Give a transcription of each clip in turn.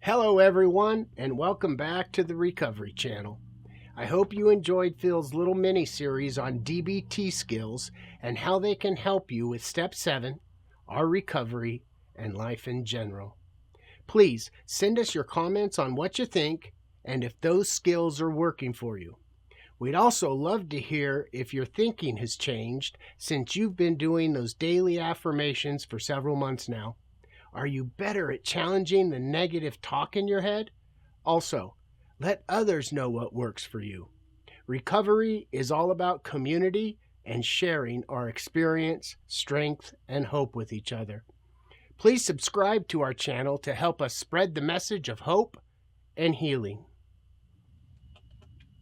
Hello everyone, and welcome back to the Recovery Channel. I hope you enjoyed Phil's little mini-series on DBT skills and how they can help you with Step 7, our recovery, and life in general. Please send us your comments on what you think and if those skills are working for you. We'd also love to hear if your thinking has changed since you've been doing those daily affirmations for several months now. Are you better at challenging the negative talk in your head? Also, let others know what works for you. Recovery is all about community and sharing our experience, strength, and hope with each other. Please subscribe to our channel to help us spread the message of hope and healing.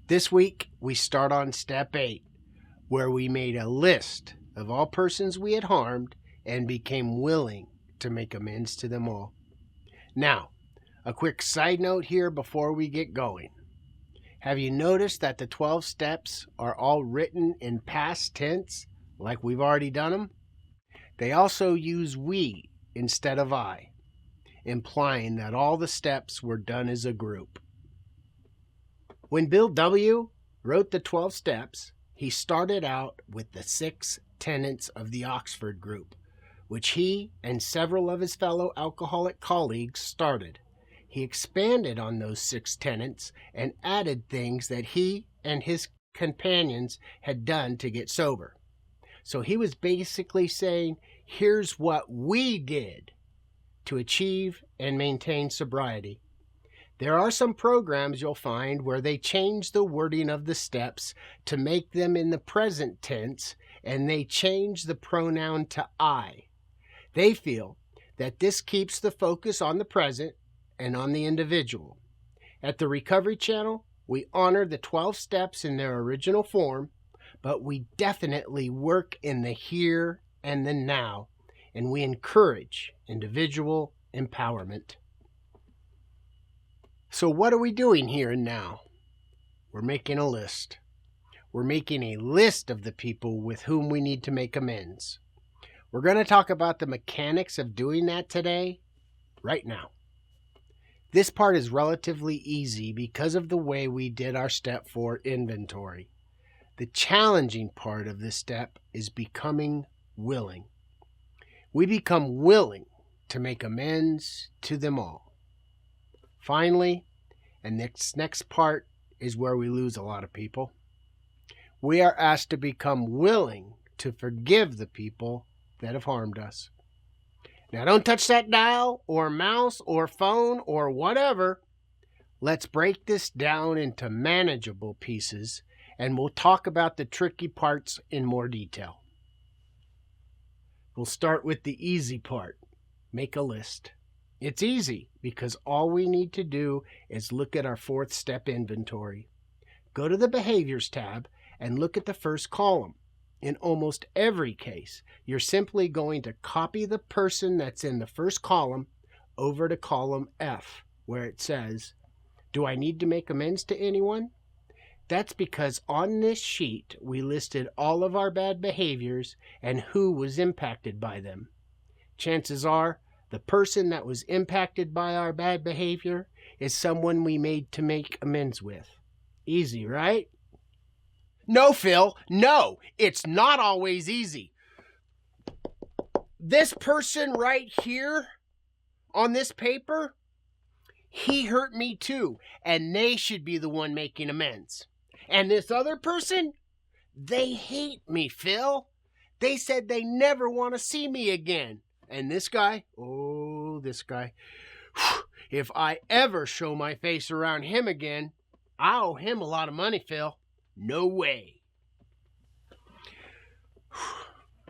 This week, we start on Step 8, where we made a list of all persons we had harmed and became willing to make amends to them all. Now, a quick side note here before we get going. Have you noticed that the 12 steps are all written in past tense, like we've already done them? They also use we instead of I, implying that all the steps were done as a group. When Bill W. wrote the 12 steps, he started out with the 6 tenets of the Oxford group, which he and several of his fellow alcoholic colleagues started. He expanded on those 6 tenets and added things that he and his companions had done to get sober. So he was basically saying, here's what we did to achieve and maintain sobriety. There are some programs you'll find where they change the wording of the steps to make them in the present tense, and they change the pronoun to I. They feel that this keeps the focus on the present and on the individual. At the Recovery Channel, we honor the 12 steps in their original form, but we definitely work in the here and the now, and we encourage individual empowerment. So what are we doing here and now? We're making a list. We're making a list of the people with whom we need to make amends. We're going to talk about the mechanics of doing that today, right now. This part is relatively easy because of the way we did our Step 4 inventory. The challenging part of this step is becoming willing. We become willing to make amends to them all. Finally, and this next part is where we lose a lot of people, we are asked to become willing to forgive the people that have harmed us. Now don't touch that dial or mouse or phone or whatever. Let's break this down into manageable pieces and we'll talk about the tricky parts in more detail. We'll start with the easy part. Make a list. It's easy because all we need to do is look at our 4th step inventory. Go to the Behaviors tab and look at the first column. In almost every case, you're simply going to copy the person that's in the first column over to column F, where it says, do I need to make amends to anyone? That's because on this sheet, we listed all of our bad behaviors and who was impacted by them. Chances are, the person that was impacted by our bad behavior is someone we made to make amends with. Easy, right? No, Phil, no, it's not always easy. This person right here on this paper, he hurt me too, and they should be the one making amends. And this other person, they hate me, Phil. They said they never want to see me again. And this guy, this guy, if I ever show my face around him again, I owe him a lot of money, Phil. No way.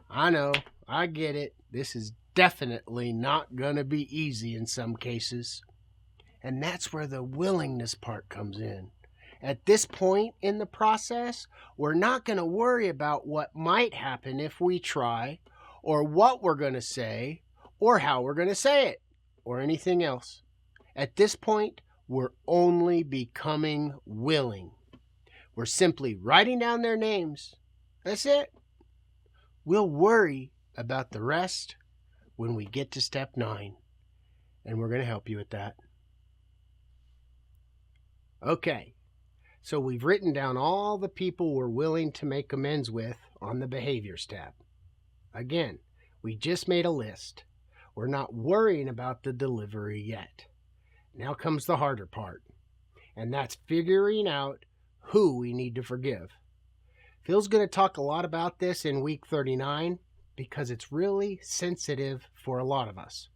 I know, I get it. This is definitely not going to be easy in some cases. And that's where the willingness part comes in. At this point in the process, we're not going to worry about what might happen if we try, or what we're going to say, or how we're going to say it, or anything else. At this point, we're only becoming willing. We're simply writing down their names. That's it. We'll worry about the rest when we get to step 9. And we're going to help you with that. Okay, so we've written down all the people we're willing to make amends with on the Behaviors tab. Again, we just made a list. We're not worrying about the delivery yet. Now comes the harder part, and that's figuring out who we need to forgive. Phil's going to talk a lot about this in week 39 because it's really sensitive for a lot of us.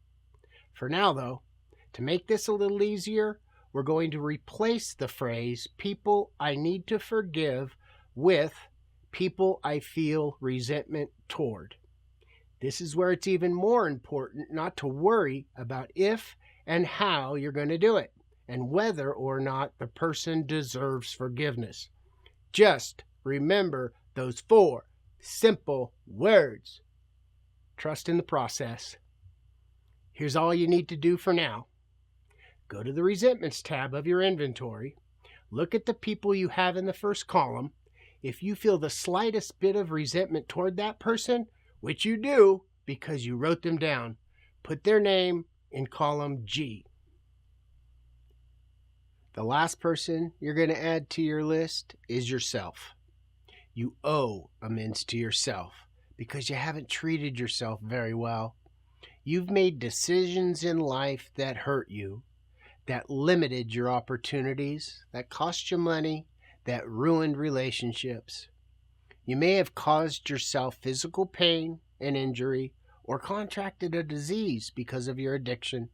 For now, though, to make this a little easier, we're going to replace the phrase people I need to forgive with people I feel resentment toward. This is where it's even more important not to worry about if and how you're going to do it and whether or not the person deserves forgiveness. Just remember those 4 simple words. Trust in the process. Here's all you need to do for now. Go to the Resentments tab of your inventory. Look at the people you have in the first column. If you feel the slightest bit of resentment toward that person, which you do because you wrote them down, put their name in column G. The last person you're going to add to your list is yourself. You owe amends to yourself because you haven't treated yourself very well. You've made decisions in life that hurt you, that limited your opportunities, that cost you money, that ruined relationships. You may have caused yourself physical pain and injury or contracted a disease because of your addiction.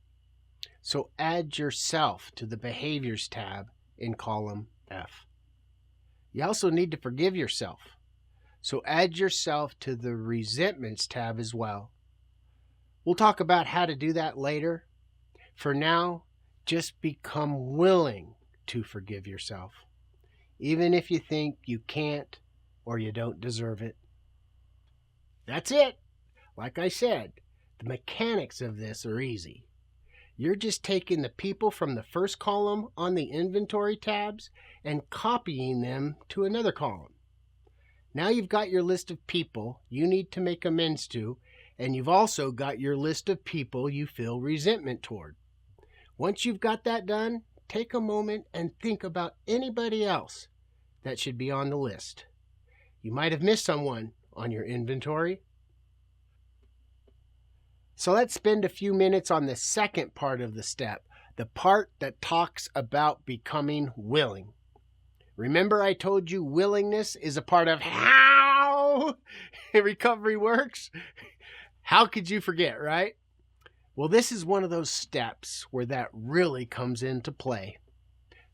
So add yourself to the Behaviors tab in column F. You also need to forgive yourself. So add yourself to the Resentments tab as well. We'll talk about how to do that later. For now, just become willing to forgive yourself, even if you think you can't or you don't deserve it. That's it. Like I said, the mechanics of this are easy. You're just taking the people from the first column on the inventory tabs and copying them to another column. Now you've got your list of people you need to make amends to, and you've also got your list of people you feel resentment toward. Once you've got that done, take a moment and think about anybody else that should be on the list. You might have missed someone on your inventory. So let's spend a few minutes on the second part of the step, the part that talks about becoming willing. Remember I told you willingness is a part of how recovery works? How could you forget, right? Well, this is one of those steps where that really comes into play.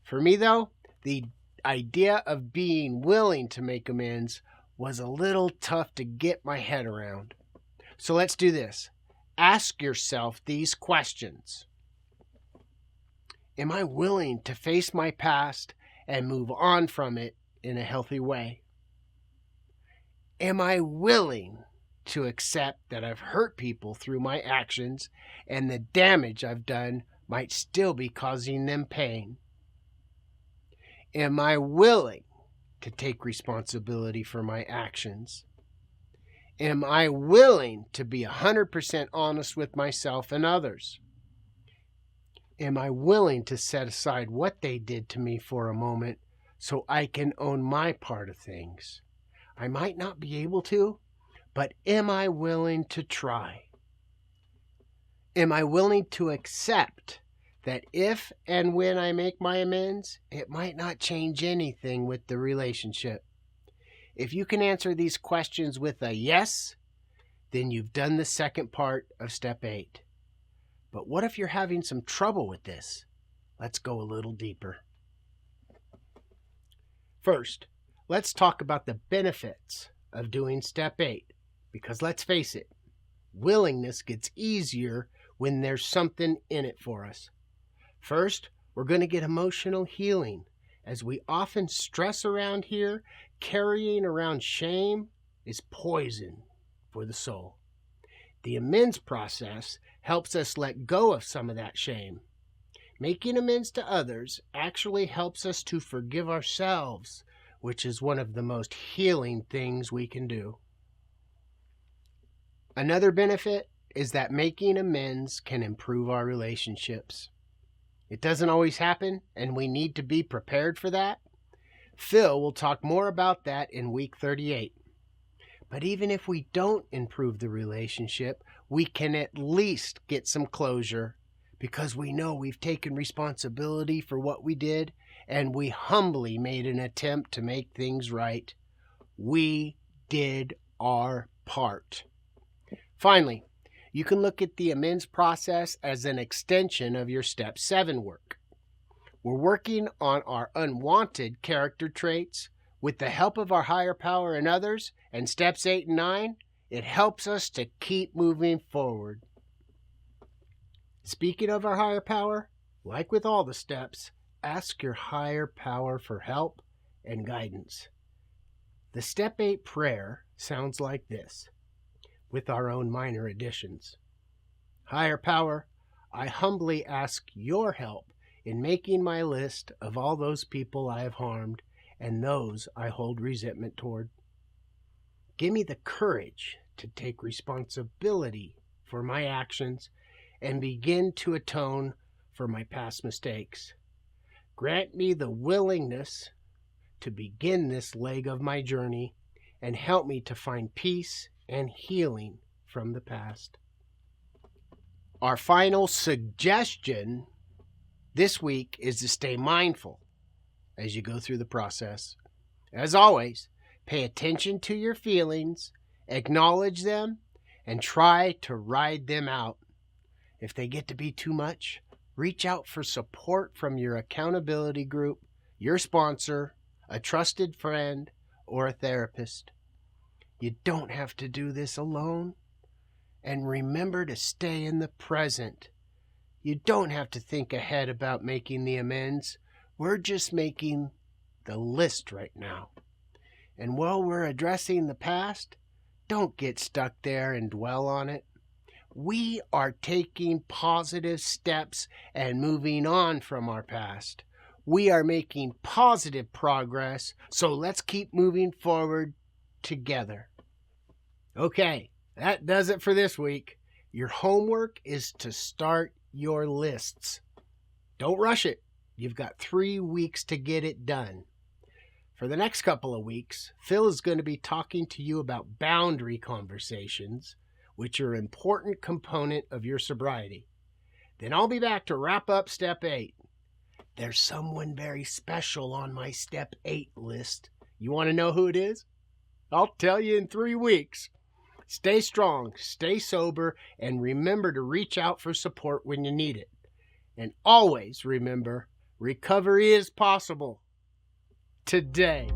For me, though, the idea of being willing to make amends was a little tough to get my head around. So let's do this. Ask yourself these questions. Am I willing to face my past and move on from it in a healthy way? Am I willing to accept that I've hurt people through my actions and the damage I've done might still be causing them pain? Am I willing to take responsibility for my actions? Am I willing to be 100% honest with myself and others? Am I willing to set aside what they did to me for a moment so I can own my part of things? I might not be able to, but am I willing to try? Am I willing to accept that if and when I make my amends, it might not change anything with the relationship? If you can answer these questions with a yes, then you've done the second part of step 8. But what if you're having some trouble with this? Let's go a little deeper. First, let's talk about the benefits of doing step 8, because let's face it, willingness gets easier when there's something in it for us. First, we're going to get emotional healing. As we often stress around here, carrying around shame is poison for the soul. The amends process helps us let go of some of that shame. Making amends to others actually helps us to forgive ourselves, which is one of the most healing things we can do. Another benefit is that making amends can improve our relationships. It doesn't always happen, and we need to be prepared for that. Phil will talk more about that in week 38. But even if we don't improve the relationship, we can at least get some closure because we know we've taken responsibility for what we did and we humbly made an attempt to make things right. We did our part. Finally, you can look at the amends process as an extension of your Step 7 work. We're working on our unwanted character traits with the help of our higher power and others, and Steps 8 and 9, it helps us to keep moving forward. Speaking of our higher power, like with all the steps, ask your higher power for help and guidance. The Step 8 prayer sounds like this, with our own minor additions. Higher power, I humbly ask your help in making my list of all those people I have harmed and those I hold resentment toward. Give me the courage to take responsibility for my actions and begin to atone for my past mistakes. Grant me the willingness to begin this leg of my journey and help me to find peace and healing from the past. Our final suggestion this week is to stay mindful as you go through the process. As always, pay attention to your feelings, acknowledge them, and try to ride them out. If they get to be too much, reach out for support from your accountability group, your sponsor, a trusted friend, or a therapist. You don't have to do this alone. And remember to stay in the present. You don't have to think ahead about making the amends. We're just making the list right now. And while we're addressing the past, don't get stuck there and dwell on it. We are taking positive steps and moving on from our past. We are making positive progress, so let's keep moving forward together. Okay, that does it for this week. Your homework is to start your lists. Don't rush it. You've got 3 weeks to get it done. For the next couple of weeks, Phil is going to be talking to you about boundary conversations, which are an important component of your sobriety. Then I'll be back to wrap up Step 8. There's someone very special on my Step 8 list. You want to know who it is? I'll tell you in 3 weeks. Stay strong, stay sober, and remember to reach out for support when you need it. And always remember, recovery is possible today.